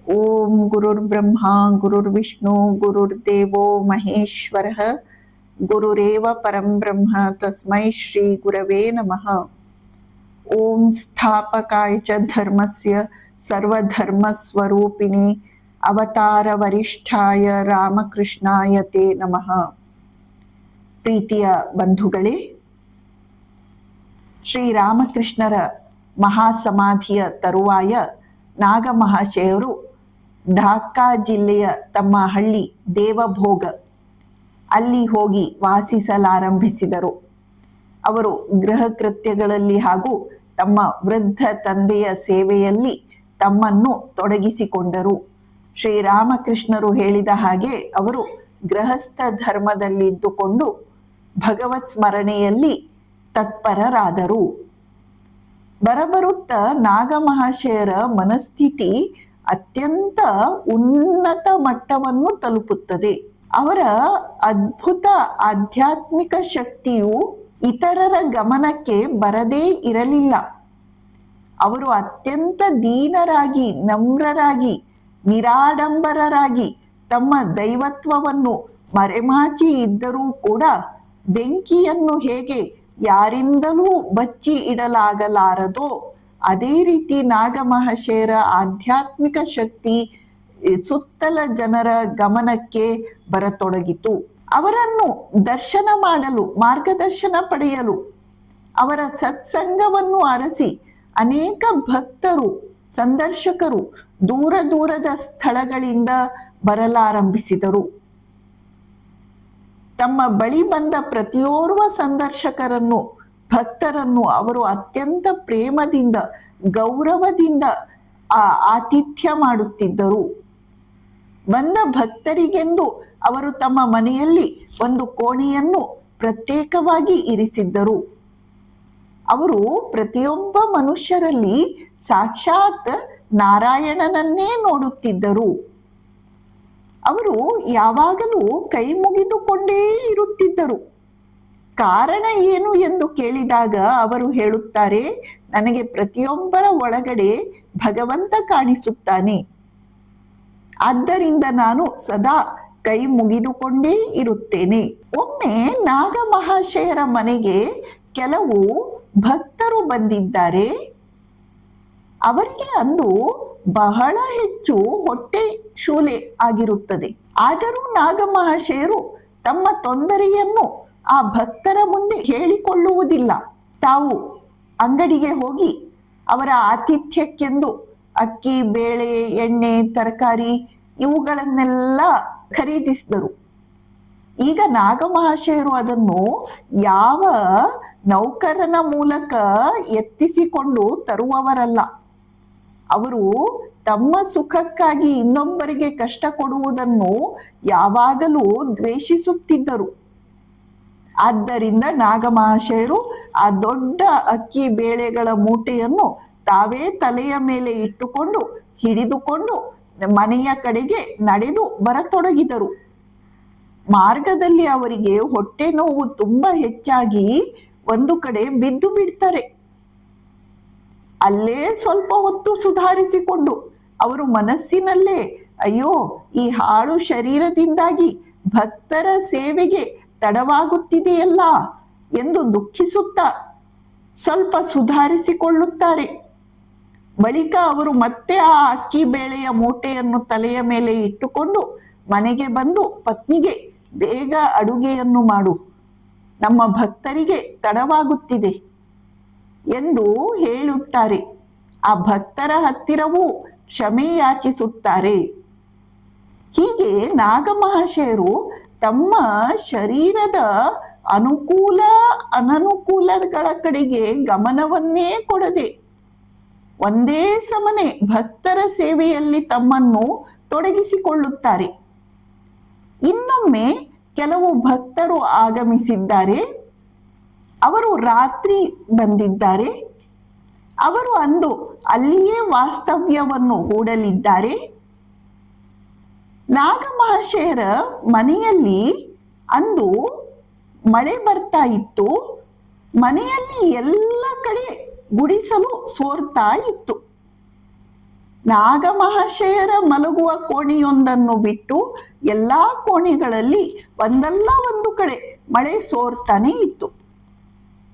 ಓಂ ಗುರುರ್ಬ್ರಹ್ಮ ಗುರುರ್ವಿಷ್ಣು ಗುರುರ್ದೇವೋ ಮಹೇಶ್ವರಃ ಗುರುರೇವ ಪರಂ ಬ್ರಹ್ಮ ತಸ್ಮೈ ಶ್ರೀ ಗುರವೇ ನಮಃ. ಓಂ ಸ್ಥಾಪಕಾಯ ಚ ಧರ್ಮಸ್ಯ ಸರ್ವಧರ್ಮಸ್ವರೂಪಿಣಿ ಅವತಾರ ವರಿಷ್ಠಾಯ ರಾಮಕೃಷ್ಣಾಯ ತೇ ನಮಃ. ಪ್ರೀತಿಯ ಬಂಧುಗಳೇ, ಶ್ರೀರಾಮಕೃಷ್ಣರ ಮಹಾಸಮಾಧಿಯ ತರುವಾಯ ನಾಗಮಹಾಶಯರು ಢಾಕಾ ಜಿಲ್ಲೆಯ ತಮ್ಮ ಹಳ್ಳಿ ದೇವಭೋಗ ಅಲ್ಲಿ ಹೋಗಿ ವಾಸಿಸಲಾರಂಭಿಸಿದರು. ಅವರು ಗೃಹ ಕೃತ್ಯಗಳಲ್ಲಿ ಹಾಗೂ ತಮ್ಮ ವೃದ್ಧ ತಂದೆಯ ಸೇವೆಯಲ್ಲಿ ತಮ್ಮನ್ನು ತೊಡಗಿಸಿಕೊಂಡರು. ಶ್ರೀರಾಮಕೃಷ್ಣರು ಹೇಳಿದ ಹಾಗೆ ಅವರು ಗೃಹಸ್ಥ ಧರ್ಮದಲ್ಲಿದ್ದುಕೊಂಡು ಭಗವತ್ ಸ್ಮರಣೆಯಲ್ಲಿ ತತ್ಪರರಾದರು. ಬರಬರುತ್ತ ನಾಗಮಹಾಶಯರ ಮನಸ್ಥಿತಿ ಅತ್ಯಂತ ಉನ್ನತ ಮಟ್ಟವನ್ನು ತಲುಪುತ್ತದೆ. ಅವರ ಅದ್ಭುತ ಆಧ್ಯಾತ್ಮಿಕ ಶಕ್ತಿಯು ಇತರರ ಗಮನಕ್ಕೆ ಬರದೇ ಇರಲಿಲ್ಲ. ಅವರು ಅತ್ಯಂತ ದೀನರಾಗಿ, ನಮ್ರರಾಗಿ, ನಿರಾಡಂಬರರಾಗಿ ತಮ್ಮ ದೈವತ್ವವನ್ನು ಮರೆಮಾಚಿ ಇದ್ದರೂ ಕೂಡ ಬೆಂಕಿಯನ್ನು ಹೇಗೆ ಯಾರಿಂದಲೂ ಬಚ್ಚಿ ಇಡಲಾಗಲಾರದೋ ಅದೇ ರೀತಿ ನಾಗಮಹಾಶಯರ ಆಧ್ಯಾತ್ಮಿಕ ಶಕ್ತಿ ಸುತ್ತಲ ಜನರ ಗಮನಕ್ಕೆ ಬರತೊಡಗಿತು. ಅವರನ್ನು ದರ್ಶನ ಮಾಡಲು, ಮಾರ್ಗದರ್ಶನ ಪಡೆಯಲು, ಅವರ ಸತ್ಸಂಗವನ್ನು ಅರಸಿ ಅನೇಕ ಭಕ್ತರು, ಸಂದರ್ಶಕರು ದೂರ ದೂರದ ಸ್ಥಳಗಳಿಂದ ಬರಲಾರಂಭಿಸಿದರು. ತಮ್ಮ ಬಳಿ ಬಂದ ಪ್ರತಿಯೋರ್ವ ಸಂದರ್ಶಕರನ್ನು, ಭಕ್ತರನ್ನು ಅವರು ಅತ್ಯಂತ ಪ್ರೇಮದಿಂದ, ಗೌರವದಿಂದ ಆತಿಥ್ಯ ಮಾಡುತ್ತಿದ್ದರು. ಬಂದ ಭಕ್ತರಿಗೆಂದು ಅವರು ತಮ್ಮ ಮನೆಯಲ್ಲಿ ಒಂದು ಕೋಣೆಯನ್ನು ಪ್ರತ್ಯೇಕವಾಗಿ ಇರಿಸಿದ್ದರು. ಅವರು ಪ್ರತಿಯೊಬ್ಬ ಮನುಷ್ಯರಲ್ಲಿ ಸಾಕ್ಷಾತ್ ನಾರಾಯಣನನ್ನೇ ನೋಡುತ್ತಿದ್ದರು. ಅವರು ಯಾವಾಗಲೂ ಕೈ ಮುಗಿದುಕೊಂಡೇ ಇರುತ್ತಿದ್ದರು. ಕಾರಣ ಏನು ಎಂದು ಕೇಳಿದಾಗ ಅವರು ಹೇಳುತ್ತಾರೆ, ನನಗೆ ಪ್ರತಿಯೊಬ್ಬರ ಒಳಗಡೆ ಭಗವಂತ ಕಾಣಿಸುತ್ತಾನೆ, ಆದ್ದರಿಂದ ನಾನು ಸದಾ ಕೈ ಮುಗಿದುಕೊಂಡೇ ಇರುತ್ತೇನೆ. ಒಮ್ಮೆ ನಾಗಮಹಾಶಯರ ಮನೆಗೆ ಕೆಲವು ಭಕ್ತರು ಬಂದಿದ್ದಾರೆ. ಅವರಿಗೆ ಅಂದು ಬಹಳ ಹೆಚ್ಚು ಹೊಟ್ಟೆ ಶೂಲೆ ಆಗಿರುತ್ತದೆ. ಆದರೂ ನಾಗಮಹಾಶಯರು ತಮ್ಮ ತೊಂದರೆಯನ್ನು ಆ ಭಕ್ತರ ಮುಂದೆ ಹೇಳಿಕೊಳ್ಳುವುದಿಲ್ಲ. ತಾವು ಅಂಗಡಿಗೆ ಹೋಗಿ ಅವರ ಆತಿಥ್ಯಕ್ಕೆಂದು ಅಕ್ಕಿ, ಬೇಳೆ, ಎಣ್ಣೆ, ತರಕಾರಿ ಇವುಗಳನ್ನೆಲ್ಲ ಖರೀದಿಸಿದರು. ಈಗ ನಾಗಮಹಾಶಯರು ಅದನ್ನು ಯಾವ ನೌಕರನ ಮೂಲಕ ಎತ್ತಿಸಿಕೊಂಡು ತರುವವರಲ್ಲ. ಅವರು ತಮ್ಮ ಸುಖಕ್ಕಾಗಿ ಇನ್ನೊಬ್ಬರಿಗೆ ಕಷ್ಟ ಕೊಡುವುದನ್ನು ಯಾವಾಗಲೂ ದ್ವೇಷಿಸುತ್ತಿದ್ದರು. ಆದ್ದರಿಂದ ನಾಗಮಹಾಶಯರು ಆ ದೊಡ್ಡ ಅಕ್ಕಿ ಬೇಳೆಗಳ ಮೂಟೆಯನ್ನು ತಾವೇ ತಲೆಯ ಮೇಲೆ ಇಟ್ಟುಕೊಂಡು ಹಿಡಿದುಕೊಂಡು ಮನೆಯ ಕಡೆಗೆ ನಡೆದು ಬರತೊಡಗಿದರು. ಮಾರ್ಗದಲ್ಲಿ ಅವರಿಗೆ ಹೊಟ್ಟೆ ನೋವು ತುಂಬಾ ಹೆಚ್ಚಾಗಿ ಒಂದು ಕಡೆ ಬಿದ್ದು ಬಿಡ್ತಾರೆ. ಅಲ್ಲೇ ಸ್ವಲ್ಪ ಹೊತ್ತು ಸುಧಾರಿಸಿಕೊಂಡು ಅವರು ಮನಸ್ಸಿನಲ್ಲೇ, ಅಯ್ಯೋ, ಈ ಹಾಳು ಶರೀರದಿಂದಾಗಿ ಭಕ್ತರ ಸೇವೆಗೆ ತಡವಾಗುತ್ತಿದೆಯಲ್ಲ ಎಂದು ದುಃಖಿಸುತ್ತಾ ಸ್ವಲ್ಪ ಸುಧಾರಿಸಿಕೊಳ್ಳುತ್ತಾರೆ. ಬಳಿಕ ಅವರು ಮತ್ತೆ ಆ ಅಕ್ಕಿ ಬೇಳೆಯ ಮೂಟೆಯನ್ನು ತಲೆಯ ಮೇಲೆ ಇಟ್ಟುಕೊಂಡು ಮನೆಗೆ ಬಂದು ಪತ್ನಿಗೆ, ಬೇಗ ಅಡುಗೆಯನ್ನು ಮಾಡು, ನಮ್ಮ ಭಕ್ತರಿಗೆ ತಡವಾಗುತ್ತಿದೆ ಎಂದು ಹೇಳುತ್ತಾರೆ. ಆ ಭಕ್ತರ ಹತ್ತಿರವೂ ಕ್ಷಮೆ ಯಾಚಿಸುತ್ತಾರೆ. ಹೀಗೆ ನಾಗಮಹಾಶಯರು ತಮ್ಮ ಶರೀರದ ಅನುಕೂಲ ಅನನುಕೂಲಗಳ ಕಡೆಗೆ ಗಮನವನ್ನೇ ಕೊಡದೆ ಒಂದೇ ಸಮನೆ ಭಕ್ತರ ಸೇವೆಯಲ್ಲಿ ತಮ್ಮನ್ನು ತೊಡಗಿಸಿಕೊಳ್ಳುತ್ತಾರೆ. ಇನ್ನೊಮ್ಮೆ ಕೆಲವು ಭಕ್ತರು ಆಗಮಿಸಿದ್ದಾರೆ. ಅವರು ರಾತ್ರಿ ಬಂದಿದ್ದಾರೆ. ಅವರು ಅಂದು ಅಲ್ಲಿಯೇ ವಾಸ್ತವ್ಯವನ್ನು ಹೂಡಲಿದ್ದಾರೆ. ನಾಗಮಹಾಶಯರ ಮನೆಯಲ್ಲಿ ಅಂದು ಮಳೆ ಬರ್ತಾ ಇತ್ತು. ಮನೆಯಲ್ಲಿ ಎಲ್ಲ ಕಡೆ ಗುಡಿಸಲು ಸೋರ್ತಾ ಇತ್ತು. ನಾಗಮಹಾಶಯರ ಮಲಗುವ ಕೋಣೆಯೊಂದನ್ನು ಬಿಟ್ಟು ಎಲ್ಲಾ ಕೋಣೆಗಳಲ್ಲಿ ಒಂದಲ್ಲ ಒಂದು ಕಡೆ ಮಳೆ ಸೋರ್ತಾನೆ ಇತ್ತು.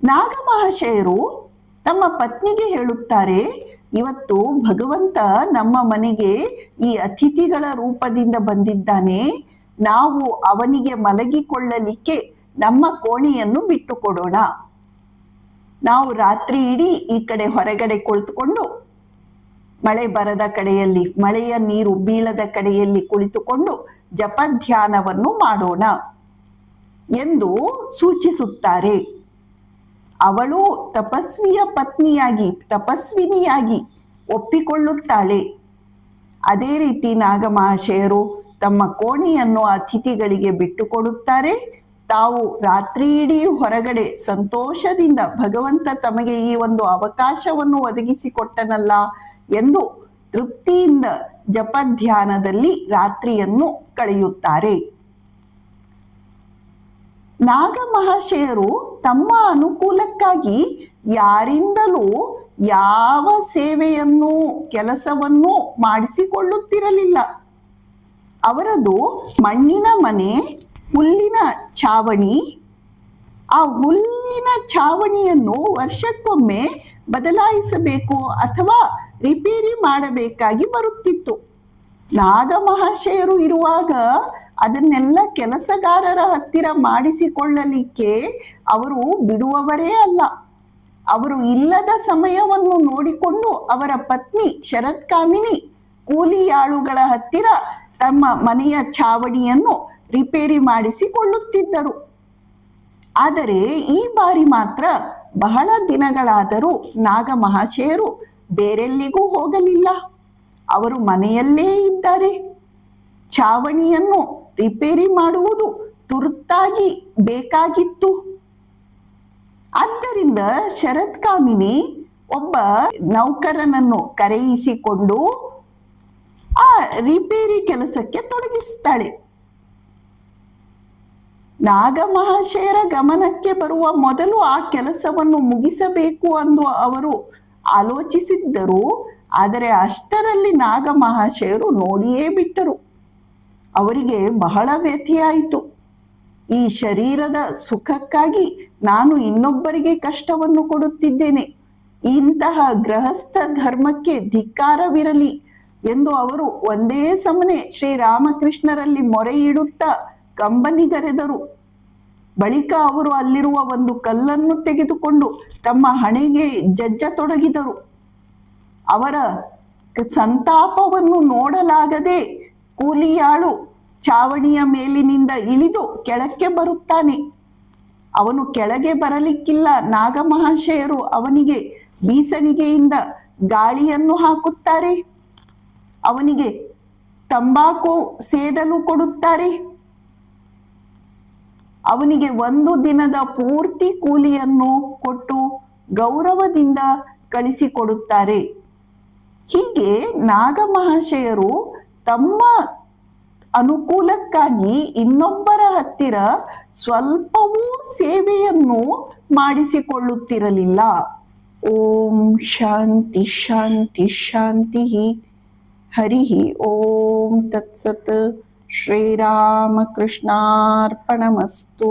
ನಾಗಮಹಾಶಯರು ತಮ್ಮ ಪತ್ನಿಗೆ ಹೇಳುತ್ತಾರೆ, ಇವತ್ತು ಭಗವಂತ ನಮ್ಮ ಮನೆಗೆ ಈ ಅತಿಥಿಗಳ ರೂಪದಿಂದ ಬಂದಿದ್ದಾನೆ, ನಾವು ಅವನಿಗೆ ಮಲಗಿಕೊಳ್ಳಲಿಕ್ಕೆ ನಮ್ಮ ಕೋಣೆಯನ್ನು ಬಿಟ್ಟು ಕೊಡೋಣ. ನಾವು ರಾತ್ರಿ ಇಡೀ ಈ ಕಡೆ ಹೊರಗಡೆ ಕುಳಿತುಕೊಂಡು ಮಳೆ ಬರದ ಕಡೆಯಲ್ಲಿ, ಮಳೆಯ ನೀರು ಬೀಳದ ಕಡೆಯಲ್ಲಿ ಕುಳಿತುಕೊಂಡು ಜಪಧ್ಯಾನವನ್ನು ಮಾಡೋಣ ಎಂದು ಸೂಚಿಸುತ್ತಾರೆ. ಅವಳು ತಪಸ್ವಿನಿಯಾಗಿ ಒಪ್ಪಿಕೊಳ್ಳುತ್ತಾಳೆ. ಅದೇ ರೀತಿ ನಾಗಮಹಾಶಯರು ತಮ್ಮ ಕೋಣೆಯನ್ನು ಅತಿಥಿಗಳಿಗೆ ಬಿಟ್ಟುಕೊಡುತ್ತಾರೆ. ತಾವು ರಾತ್ರಿ ಇಡೀ ಹೊರಗಡೆ ಸಂತೋಷದಿಂದ ಭಗವಂತ ತಮಗೆ ಈ ಒಂದು ಅವಕಾಶವನ್ನು ಒದಗಿಸಿಕೊಟ್ಟನಲ್ಲ ಎಂದು ತೃಪ್ತಿಯಿಂದ ಜಪಧ್ಯಾನದಲ್ಲಿ ರಾತ್ರಿಯನ್ನು ಕಳೆಯುತ್ತಾರೆ. ನಾಗಮಹಾಶಯರು ತಮ್ಮ ಅನುಕೂಲಕ್ಕಾಗಿ ಯಾರಿಂದಲೂ ಯಾವ ಸೇವೆಯನ್ನು ಕೆಲಸವನ್ನು ಮಾಡಿಸಿಕೊಳ್ಳುತ್ತಿರಲಿಲ್ಲ. ಅವರದು ಮಣ್ಣಿನ ಮನೆ, ಹುಲ್ಲಿನ ಛಾವಣಿ. ಆ ಹುಲ್ಲಿನ ಛಾವಣಿಯನ್ನು ವರ್ಷಕ್ಕೊಮ್ಮೆ ಬದಲಾಯಿಸಬೇಕು ಅಥವಾ ರಿಪೇರಿ ಮಾಡಬೇಕಾಗಿ ಬರುತ್ತಿತ್ತು. ನಾಗಮಹಾಶಯರು ಇರುವಾಗ ಅದನ್ನೆಲ್ಲ ಕೆಲಸಗಾರರ ಹತ್ತಿರ ಮಾಡಿಸಿಕೊಳ್ಳಲಿಕ್ಕೆ ಅವರು ಬಿಡುವವರೇ ಅಲ್ಲ. ಅವರು ಇಲ್ಲದ ಸಮಯವನ್ನು ನೋಡಿಕೊಂಡು ಅವರ ಪತ್ನಿ ಶರತ್ಕಾಮಿನಿ ಕೂಲಿಯಾಳುಗಳ ಹತ್ತಿರ ತಮ್ಮ ಮನೆಯ ಛಾವಣಿಯನ್ನು ರಿಪೇರಿ ಮಾಡಿಸಿಕೊಳ್ಳುತ್ತಿದ್ದರು. ಆದರೆ ಈ ಬಾರಿ ಮಾತ್ರ ಬಹಳ ದಿನಗಳಾದರೂ ನಾಗಮಹಾಶಯರು ಬೇರೆಲ್ಲಿಗೂ ಹೋಗಲಿಲ್ಲ. ಅವರು ಮನೆಯಲ್ಲೇ ಇದ್ದಾರೆ. ಛಾವಣಿಯನ್ನು ರಿಪೇರಿ ಮಾಡುವುದು ತುರ್ತಾಗಿ ಬೇಕಾಗಿತ್ತು. ಆದ್ದರಿಂದ ಶರತ್ಕಾಮಿನಿ ಒಬ್ಬ ನೌಕರನನ್ನು ಕರೆಯಿಸಿಕೊಂಡು ಆ ರಿಪೇರಿ ಕೆಲಸಕ್ಕೆ ತೊಡಗಿಸ್ತಾಳೆ. ನಾಗಮಹಾಶಯರ ಗಮನಕ್ಕೆ ಬರುವ ಮೊದಲು ಆ ಕೆಲಸವನ್ನು ಮುಗಿಸಬೇಕು ಎಂದು ಅವರು ಆಲೋಚಿಸಿದ್ದರು. ಆದರೆ ಅಷ್ಟರಲ್ಲಿ ನಾಗಮಹಾಶಯರು ನೋಡಿಯೇ ಬಿಟ್ಟರು. ಅವರಿಗೆ ಬಹಳ ವ್ಯಥೆಯಾಯಿತು. ಈ ಶರೀರದ ಸುಖಕ್ಕಾಗಿ ನಾನು ಇನ್ನೊಬ್ಬರಿಗೆ ಕಷ್ಟವನ್ನು ಕೊಡುತ್ತಿದ್ದೇನೆ, ಇಂತಹ ಗೃಹಸ್ಥ ಧರ್ಮಕ್ಕೆ ಧಿಕ್ಕಾರವಿರಲಿ ಎಂದು ಅವರು ಒಂದೇ ಸಮನೆ ಶ್ರೀರಾಮಕೃಷ್ಣರಲ್ಲಿ ಮೊರೆ ಇಡುತ್ತಾ ಕಂಬನಿಗರೆದರು. ಬಳಿಕ ಅವರು ಅಲ್ಲಿರುವ ಒಂದು ಕಲ್ಲನ್ನು ತೆಗೆದುಕೊಂಡು ತಮ್ಮ ಹಣೆಗೆ ಜಜ್ಜತೊಡಗಿದರು. ಅವರ ಸಂತಾಪವನ್ನು ನೋಡಲಾಗದೆ ಕೂಲಿಯಾಳು ಛಾವಣಿಯ ಮೇಲಿನಿಂದ ಇಳಿದು ಕೆಳಕ್ಕೆ ಬರುತ್ತಾನೆ. ಅವನು ಕೆಳಗೆ ಬರಲಿಕ್ಕಿಲ್ಲ. ನಾಗಮಹಾಶಯರು ಅವನಿಗೆ ಬೀಸಣಿಗೆಯಿಂದ ಗಾಳಿಯನ್ನು ಹಾಕುತ್ತಾರೆ. ಅವನಿಗೆ ತಂಬಾಕು ಸೇದಲು ಕೊಡುತ್ತಾರೆ. ಅವನಿಗೆ ಒಂದು ದಿನದ ಪೂರ್ತಿ ಕೂಲಿಯನ್ನು ಕೊಟ್ಟು ಗೌರವದಿಂದ ಕಳಿಸಿಕೊಡುತ್ತಾರೆ. ಹೀಗೆ ನಾಗಮಹಾಶಯರು ತಮ್ಮ ಅನುಕೂಲಕ್ಕಾಗಿ ಇನ್ನೊಬ್ಬರ ಹತ್ತಿರ ಸ್ವಲ್ಪವೂ ಸೇವೆಯನ್ನು ಮಾಡಿಸಿಕೊಳ್ಳುತ್ತಿರಲಿಲ್ಲ. ಓಂ ಶಾಂತಿ ಶಾಂತಿ ಶಾಂತಿ. ಹರಿ ಓಂ ತತ್ಸತ್. ಶ್ರೀರಾಮಕೃಷ್ಣಾರ್ಪಣಮಸ್ತು.